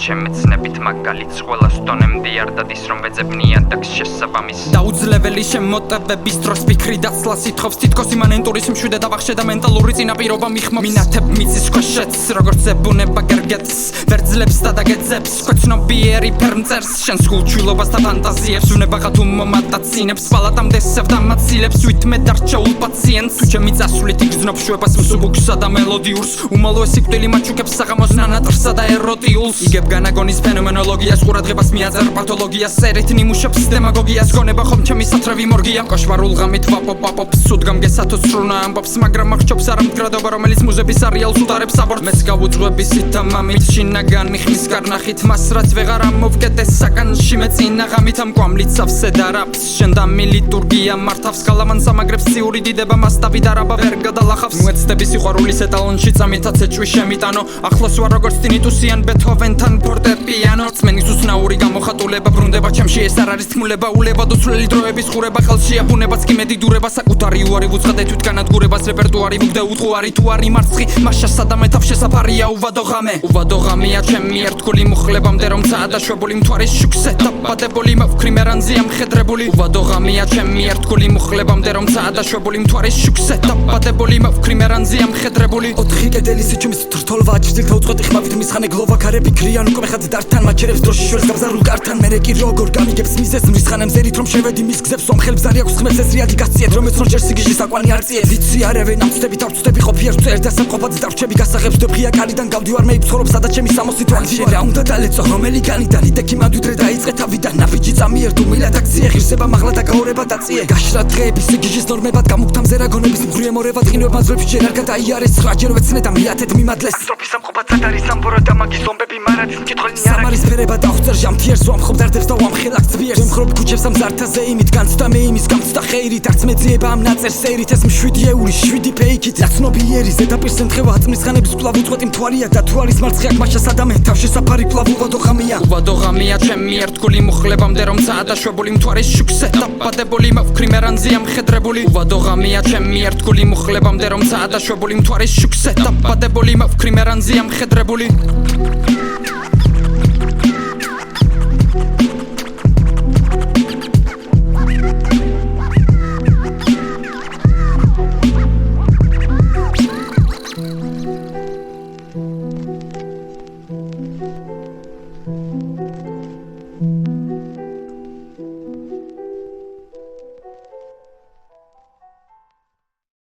ჩემი ცნებით მაგალითს ყველა სტონემდე არ დადის რომ ვეძებნია დაქს შესაბამის დაუძლეველი შემოტევების დროს ფიქრი დაცლა სიტყობს თითქოს იმანენტურის მშვიდე დავახშე და მენტალური წინაპირობა მიხმობს მინათებ მიწის ქვეშეც როგორც ზებუნება გერგეთს ვერძლებს და დაგეძებს ქვეცნობიერი ფერმწერს შენს გულჩვილობას და ფანტაზიებს ვნება თუ მომატაცინებს პალატამდე სევდა მაცილებს ვითმე დარჩეულ პაციენტს თუ ჩემი წასვლით იგრძნობ შვებას მსუბუქსა და მელოდიურს უმალო სიკვდილი მაჩუქებს საღამოს ნანატრსა და ეროტიულს იგებ განაგონის ფენომენოლოგიას ყურადღებას მიაწერს პათოლოგიას სერით ნიმუშებს დემაგოგიას გონება ხომ ჩემი სატრევი მორგია კოშვარულ ღამით ვაპოპ სუდგამ გესათოს სრუნა ამბობს მაგრამ აღჭობს არ მდგრადობა რომელიც მუზების არეალს უტარებს აბორტ მეც გავუძღვები სითამამით შინაგანი ხმის კარნახით მას რაც ვეღარ ამოვკეტეს საკანში მე წინაღამით ამ კვამლით სავსე და რაფს შენ და მილიტურგია მართავს გალავანს ამაგრებს ციური დიდება მასტაბი და რაბა ვერ გადალახავს მოეცდები სიყვარულის ეტალონში წამითაც ეჭვი შემიტანო ახლოს ვარ როგორც ტინიტუსიან ბეთჰოვენთან ფორტეპიანო წმენის უცნაური გამოხატულება ბრუნდება ჩემში ეს არ არის თმულება ულებადო ცვლელი დროების ხურება ხელშია ბუნებაც კი მედიდურება საკუთარი უარი ვუძღადე თვითგანადგურებას რეპერტუარი ვუგდე უთხუარი თუ არი მარცხი მასშასა და მეთავს შესაფარია უბადო ღამეა ჩემი ერთგული მუხლებამდე რომ წაადაშვებული მთვარის შუქზე დაბადებული მოვქრი მერანზე ამხედრებული უბადო ღამეა ჩემი ერთგული მუხლებამდე რომ წაადაშვებული მთვარის შუქზე დაბადებული მოვქრი მერანზე ამხედრებული ოთხი კედელი სიჩუმის თრთოლვა ჭდილთა უწყვეტი ხმავით მისხანე გლოვა ქარე ფიქრიან უკვე ხაძი დართან მაჩერებს დროში შვერს გაბზარულ კართან მერე კი როგორ გამიგებს მიზეს მისხანემ ზერით რომ შევედი მის გზებს ომხელ ბზარი აქვს ხმებს ეს რიადი გასციეთ რომ ეცნო ჯერ სიგიჟი საკვანი არწიეთ ვიცი არავენ ამწდებით არწდები ყოფიერ წერ და საყოფად დარჩები გასაღებს დფია კარიდან გავდივარ მე იფცხოვრობ სადა ჩემი სამოსით ვანში რა უნდა დალეწო რომელი განიდან იდექი მადუდრე დაიწყე თავიდან ნაბიჯი წამიერდო მილად აქციე ღირსება მაღლა და გაორება დაწიე გაშრა დღეების სიგიჟის ნორმებად გამოგთამზე რა გონების მღვრიე მორება დღინებ მაზრებში ჯერ არ გადაიარეს ცხრაჯერ ვეცნე და მიათეთ მიმადლეს სოფის სამყოფად არის სამბორო და მაგის ზომბები მარადის მკითხოლი სამარის ფერება დახვწერ ჟამთიერს ვამხობ დარდებს და ვამხელაკ ძვიერს ვემხრობ ქუჩებს ამ ზართაზე იმით განცდა მე იმის გამცდა ხეირით არც მეძიება ამ ნაწერს სერით ეს მშვიდი ეული 7 ფეიქით ნაცნობიერი ზედაპირს ემთხვევა აწმისხანების კვლავ უწყვეტი მთვარია და თუ არის მარცხი აქ მაშას ადამენ თავში საფარი კვლავ უბადო ღამეა ჩემი ერთგული მუხლებამდე რომ წაადაშვებული მთვარის შუქზე დაბადებული მოვქრი მერანზე ამხედრებული უბადო ღამეა ჩემი ერთგული მუხლებამდე რომ წაადაშვებული მთვარის შუქზე დაბადებული მოვქრი მერანზე ამხედრებული